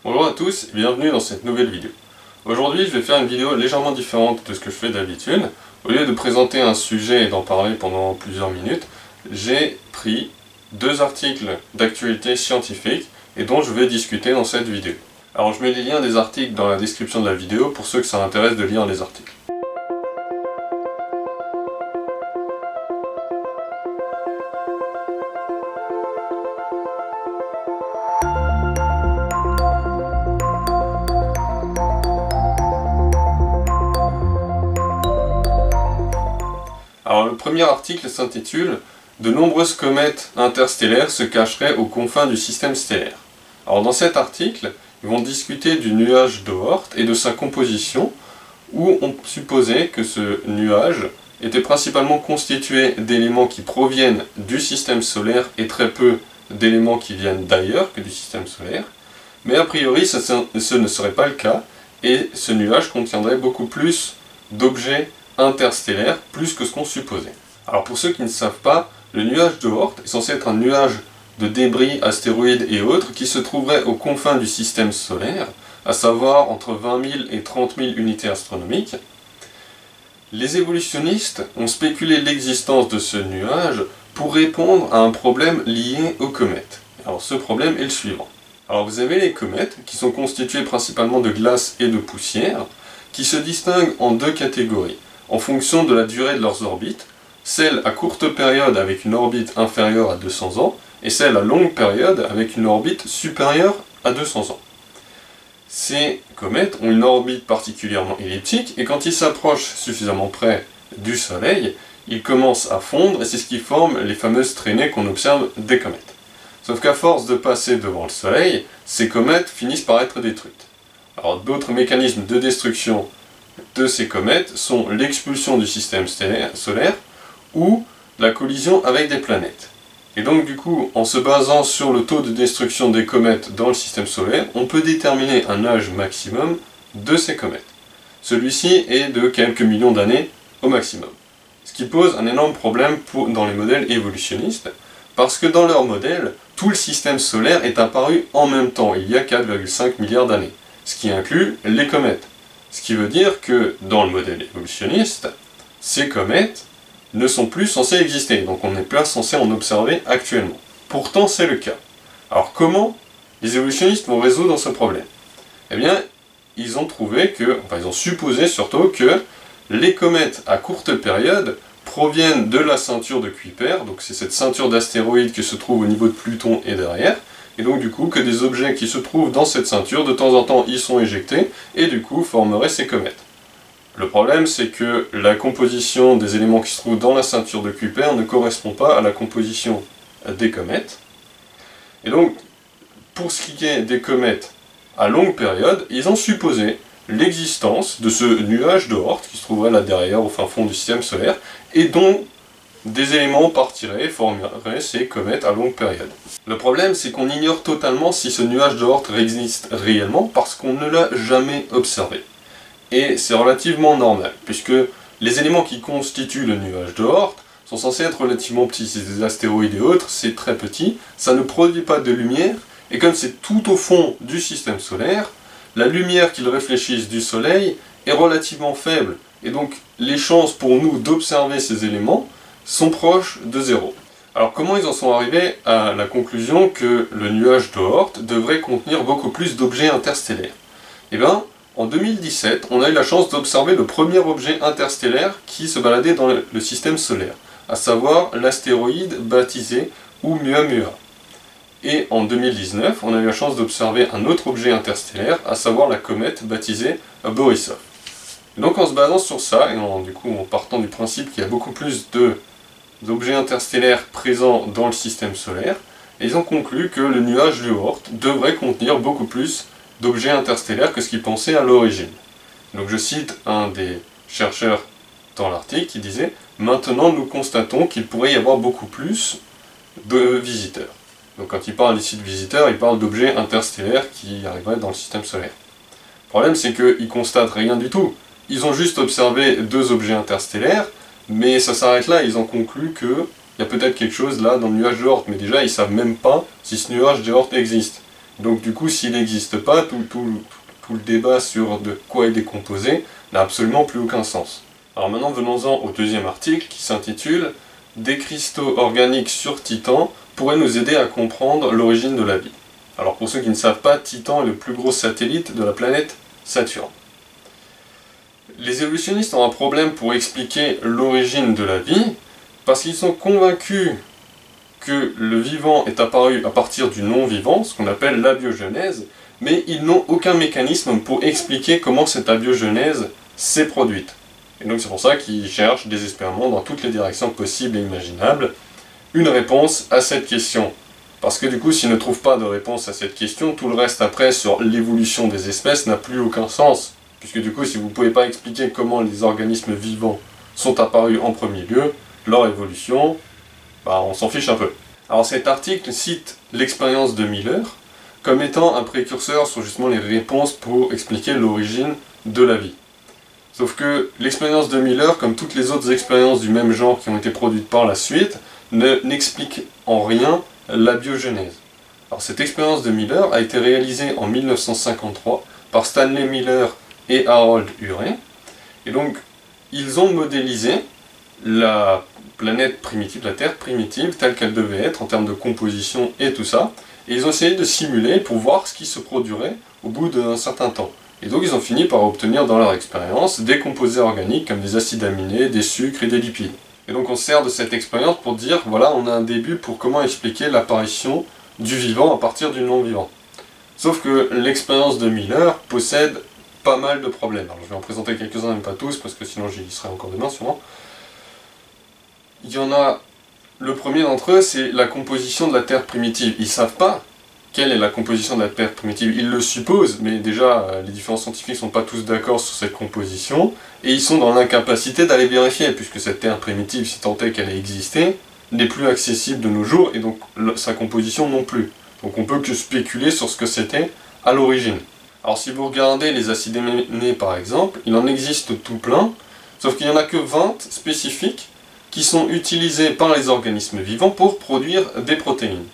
Bonjour à tous et bienvenue dans cette nouvelle vidéo. Aujourd'hui je vais faire une vidéo légèrement différente de ce que je fais d'habitude. Au lieu de présenter un sujet et d'en parler pendant plusieurs minutes, j'ai pris deux articles d'actualité scientifique et dont je vais discuter dans cette vidéo. Alors je mets les liens des articles dans la description de la vidéo pour ceux que ça intéresse de lire les articles. Alors le premier article s'intitule « De nombreuses comètes interstellaires se cacheraient aux confins du système stellaire ». Alors dans cet article, ils vont discuter du nuage d'Oort et de sa composition, où on supposait que ce nuage était principalement constitué d'éléments qui proviennent du système solaire et très peu d'éléments qui viennent d'ailleurs que du système solaire. Mais a priori, ce ne serait pas le cas, et ce nuage contiendrait beaucoup plus d'objets interstellaire, plus que ce qu'on supposait. Alors pour ceux qui ne savent pas, le nuage d'Oort est censé être un nuage de débris, astéroïdes et autres qui se trouverait aux confins du système solaire, à savoir entre 20 000 et 30 000 unités astronomiques. Les évolutionnistes ont spéculé l'existence de ce nuage pour répondre à un problème lié aux comètes. Alors ce problème est le suivant. Alors vous avez les comètes, qui sont constituées principalement de glace et de poussière, qui se distinguent en deux catégories, en fonction de la durée de leurs orbites, celles à courte période avec une orbite inférieure à 200 ans, et celles à longue période avec une orbite supérieure à 200 ans. Ces comètes ont une orbite particulièrement elliptique, et quand ils s'approchent suffisamment près du Soleil, ils commencent à fondre, et c'est ce qui forme les fameuses traînées qu'on observe des comètes. Sauf qu'à force de passer devant le Soleil, ces comètes finissent par être détruites. Alors d'autres mécanismes de destruction de ces comètes sont l'expulsion du système solaire ou la collision avec des planètes. Et donc du coup, en se basant sur le taux de destruction des comètes dans le système solaire, on peut déterminer un âge maximum de ces comètes. Celui-ci est de quelques millions d'années au maximum. Ce qui pose un énorme problème dans les modèles évolutionnistes, parce que dans leur modèle, tout le système solaire est apparu en même temps, il y a 4,5 milliards d'années, ce qui inclut les comètes. Ce qui veut dire que, dans le modèle évolutionniste, ces comètes ne sont plus censées exister, donc on n'est pas censé en observer actuellement. Pourtant, c'est le cas. Alors comment les évolutionnistes vont résoudre ce problème? Eh bien, ils ont supposé surtout que les comètes à courte période proviennent de la ceinture de Kuiper, donc c'est cette ceinture d'astéroïdes qui se trouve au niveau de Pluton et derrière, et donc du coup que des objets qui se trouvent dans cette ceinture, de temps en temps ils sont éjectés, et du coup formeraient ces comètes. Le problème c'est que la composition des éléments qui se trouvent dans la ceinture de Kuiper ne correspond pas à la composition des comètes. Et donc, pour ce qui est des comètes à longue période, ils ont supposé l'existence de ce nuage d'Oort qui se trouverait là derrière au fin fond du système solaire, et dont des éléments partiraient et formeraient ces comètes à longue période. Le problème, c'est qu'on ignore totalement si ce nuage d'Oort existe réellement parce qu'on ne l'a jamais observé. Et c'est relativement normal, puisque les éléments qui constituent le nuage d'Oort sont censés être relativement petits. C'est des astéroïdes et autres, c'est très petit, ça ne produit pas de lumière, et comme c'est tout au fond du système solaire, la lumière qu'ils réfléchissent du Soleil est relativement faible, et donc les chances pour nous d'observer ces éléments sont proches de zéro. Alors comment ils en sont arrivés à la conclusion que le nuage d'Oort devrait contenir beaucoup plus d'objets interstellaires? Eh bien, en 2017, on a eu la chance d'observer le premier objet interstellaire qui se baladait dans le système solaire, à savoir l'astéroïde baptisé Oumuamua. Et en 2019, on a eu la chance d'observer un autre objet interstellaire, à savoir la comète baptisée Borisov. Donc en se basant sur ça, et en partant du principe qu'il y a beaucoup plus d'objets interstellaires présents dans le système solaire, ils ont conclu que le nuage d'Oort devrait contenir beaucoup plus d'objets interstellaires que ce qu'ils pensaient à l'origine. Donc je cite un des chercheurs dans l'article qui disait « Maintenant nous constatons qu'il pourrait y avoir beaucoup plus de visiteurs ». Donc quand il parle ici de visiteurs, il parle d'objets interstellaires qui arriveraient dans le système solaire. Le problème c'est qu'ils constatent rien du tout. Ils ont juste observé deux objets interstellaires, mais ça s'arrête là, ils ont conclu qu'il y a peut-être quelque chose là dans le nuage d'Oort, mais déjà ils ne savent même pas si ce nuage d'Oort existe. Donc du coup, s'il n'existe pas, tout le débat sur de quoi il est composé n'a absolument plus aucun sens. Alors maintenant, venons-en au deuxième article qui s'intitule « Des cristaux organiques sur Titan pourraient nous aider à comprendre l'origine de la vie ». Alors pour ceux qui ne savent pas, Titan est le plus gros satellite de la planète Saturne. Les évolutionnistes ont un problème pour expliquer l'origine de la vie, parce qu'ils sont convaincus que le vivant est apparu à partir du non-vivant, ce qu'on appelle l'abiogenèse, mais ils n'ont aucun mécanisme pour expliquer comment cette abiogenèse s'est produite. Et donc c'est pour ça qu'ils cherchent désespérément dans toutes les directions possibles et imaginables une réponse à cette question. Parce que du coup, s'ils ne trouvent pas de réponse à cette question, tout le reste après sur l'évolution des espèces n'a plus aucun sens. Puisque du coup, si vous ne pouvez pas expliquer comment les organismes vivants sont apparus en premier lieu, leur évolution, on s'en fiche un peu. Alors cet article cite l'expérience de Miller comme étant un précurseur sur justement les réponses pour expliquer l'origine de la vie. Sauf que l'expérience de Miller, comme toutes les autres expériences du même genre qui ont été produites par la suite, n'explique en rien l'abiogenèse. Alors cette expérience de Miller a été réalisée en 1953 par Stanley Miller et Harold Urey, et donc ils ont modélisé la planète primitive, la Terre primitive, telle qu'elle devait être en termes de composition et tout ça, et ils ont essayé de simuler pour voir ce qui se produirait au bout d'un certain temps. Et donc ils ont fini par obtenir dans leur expérience des composés organiques comme des acides aminés, des sucres et des lipides. Et donc on se sert de cette expérience pour dire, voilà, on a un début pour comment expliquer l'apparition du vivant à partir du non-vivant. Sauf que l'expérience de Miller possède pas mal de problèmes. Alors je vais en présenter quelques-uns, mais pas tous, parce que sinon j'y serai encore demain sûrement. Il y en a, le premier d'entre eux, c'est la composition de la Terre primitive. Ils ne savent pas quelle est la composition de la Terre primitive. Ils le supposent, mais déjà, les différents scientifiques ne sont pas tous d'accord sur cette composition, et ils sont dans l'incapacité d'aller vérifier, puisque cette Terre primitive, si tant est qu'elle ait existé, n'est plus accessible de nos jours, et donc sa composition non plus. Donc on peut que spéculer sur ce que c'était à l'origine. Alors si vous regardez les acides aminés par exemple, il en existe tout plein, sauf qu'il n'y en a que 20 spécifiques qui sont utilisés par les organismes vivants pour produire des protéines.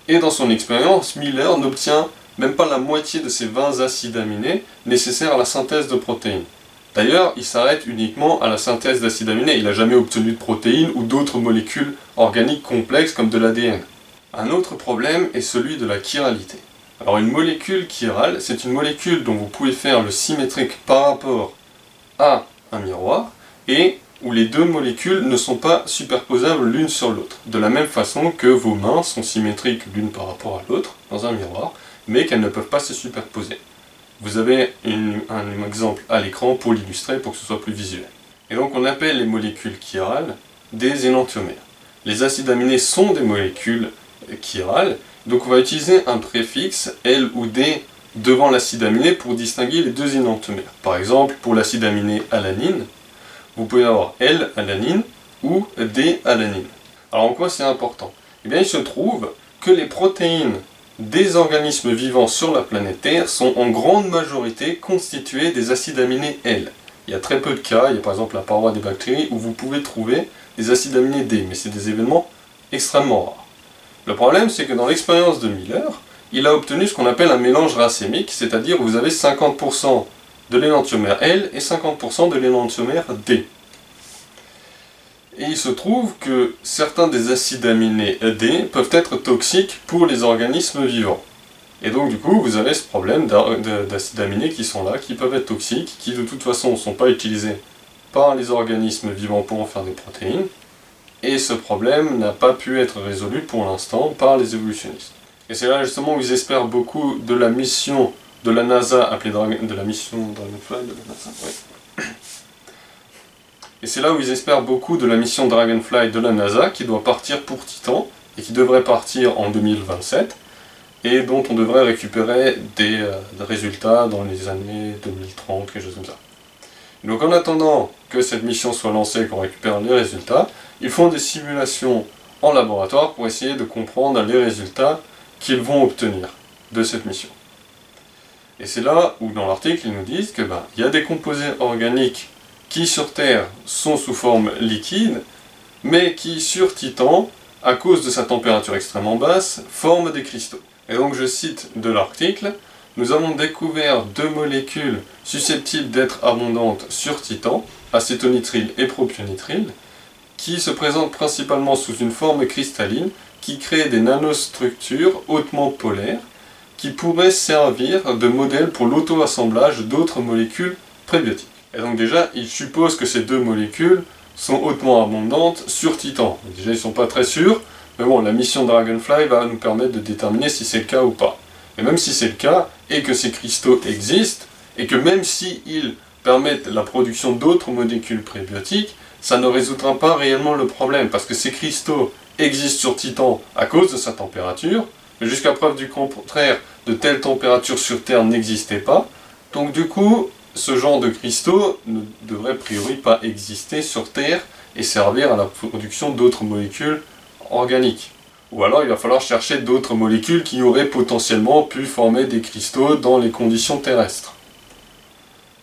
Et dans son expérience, Miller n'obtient même pas la moitié de ces 20 acides aminés nécessaires à la synthèse de protéines. D'ailleurs, il s'arrête uniquement à la synthèse d'acides aminés, il n'a jamais obtenu de protéines ou d'autres molécules organiques complexes comme de l'ADN. Un autre problème est celui de la chiralité. Alors une molécule chirale, c'est une molécule dont vous pouvez faire le symétrique par rapport à un miroir, et où les deux molécules ne sont pas superposables l'une sur l'autre, de la même façon que vos mains sont symétriques l'une par rapport à l'autre dans un miroir, mais qu'elles ne peuvent pas se superposer. Vous avez un exemple à l'écran pour l'illustrer, pour que ce soit plus visuel. Et donc on appelle les molécules chirales des énantiomères. Les acides aminés sont des molécules chirales, donc on va utiliser un préfixe L ou D devant l'acide aminé pour distinguer les deux énantiomères. Par exemple, pour l'acide aminé alanine, vous pouvez avoir L-alanine ou D-alanine. Alors en quoi c'est important? Eh bien il se trouve que les protéines des organismes vivants sur la planète Terre sont en grande majorité constituées des acides aminés L. Il y a très peu de cas, il y a par exemple la paroi des bactéries où vous pouvez trouver des acides aminés D, mais c'est des événements extrêmement rares. Le problème c'est que dans l'expérience de Miller, il a obtenu ce qu'on appelle un mélange racémique, c'est-à-dire que vous avez 50% de l'énantiomère L et 50% de l'énantiomère D. Et il se trouve que certains des acides aminés D peuvent être toxiques pour les organismes vivants. Et donc du coup, vous avez ce problème d'acides aminés qui sont là, qui peuvent être toxiques, qui de toute façon ne sont pas utilisés par les organismes vivants pour en faire des protéines. Et ce problème n'a pas pu être résolu pour l'instant par les évolutionnistes. Et c'est là justement où ils espèrent beaucoup de la mission de la NASA, appelée de la mission Dragonfly de la NASA, oui. Et c'est là où ils espèrent beaucoup de la mission Dragonfly de la NASA, qui doit partir pour Titan, et qui devrait partir en 2027, et dont on devrait récupérer des résultats dans les années 2030, quelque chose comme ça. Donc en attendant que cette mission soit lancée et qu'on récupère les résultats, ils font des simulations en laboratoire pour essayer de comprendre les résultats qu'ils vont obtenir de cette mission. Et c'est là où dans l'article ils nous disent que y a des composés organiques qui sur Terre sont sous forme liquide, mais qui sur Titan, à cause de sa température extrêmement basse, forment des cristaux. Et donc je cite de l'article, « Nous avons découvert 2 molécules susceptibles d'être abondantes sur Titan, acétonitrile et propionitrile, qui se présentent principalement sous une forme cristalline, qui crée des nanostructures hautement polaires, qui pourraient servir de modèle pour l'auto-assemblage d'autres molécules prébiotiques. » Et donc déjà, il suppose que ces 2 molécules sont hautement abondantes sur Titan. Déjà, ils ne sont pas très sûrs, mais bon, la mission Dragonfly va nous permettre de déterminer si c'est le cas ou pas. Et même si c'est le cas, et que ces cristaux existent, et que même s'ils permettent la production d'autres molécules prébiotiques, ça ne résoudra pas réellement le problème, parce que ces cristaux existent sur Titan à cause de sa température, mais jusqu'à preuve du contraire, de telles températures sur Terre n'existaient pas. Donc du coup, ce genre de cristaux ne devrait a priori pas exister sur Terre et servir à la production d'autres molécules organiques. Ou alors il va falloir chercher d'autres molécules qui auraient potentiellement pu former des cristaux dans les conditions terrestres.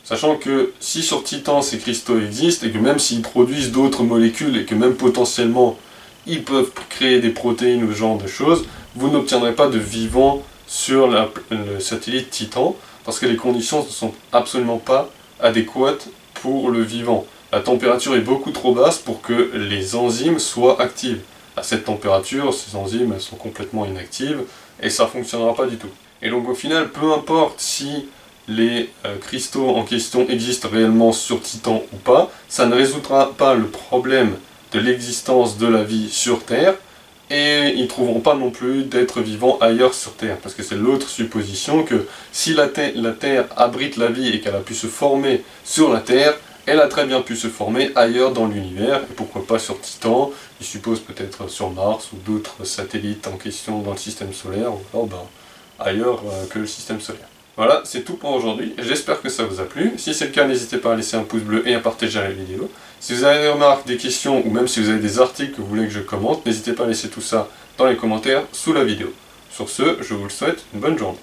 Sachant que si sur Titan ces cristaux existent et que même s'ils produisent d'autres molécules et que même potentiellement ils peuvent créer des protéines ou ce genre de choses, vous n'obtiendrez pas de vivant sur le satellite Titan parce que les conditions ne sont absolument pas adéquates pour le vivant. La température est beaucoup trop basse pour que les enzymes soient actives. À cette température, ces enzymes elles sont complètement inactives et ça ne fonctionnera pas du tout. Et donc au final, peu importe si les cristaux en question existent réellement sur Titan ou pas, ça ne résoudra pas le problème de l'existence de la vie sur Terre, et ils ne trouveront pas non plus d'êtres vivants ailleurs sur Terre, parce que c'est l'autre supposition que si la Terre abrite la vie et qu'elle a pu se former sur la Terre, elle a très bien pu se former ailleurs dans l'univers, et pourquoi pas sur Titan, ils supposent peut-être sur Mars ou d'autres satellites en question dans le système solaire, ou alors ailleurs que le système solaire. Voilà, c'est tout pour aujourd'hui, j'espère que ça vous a plu. Si c'est le cas, n'hésitez pas à laisser un pouce bleu et à partager la vidéo. Si vous avez des remarques, des questions, ou même si vous avez des articles que vous voulez que je commente, n'hésitez pas à laisser tout ça dans les commentaires sous la vidéo. Sur ce, je vous le souhaite une bonne journée.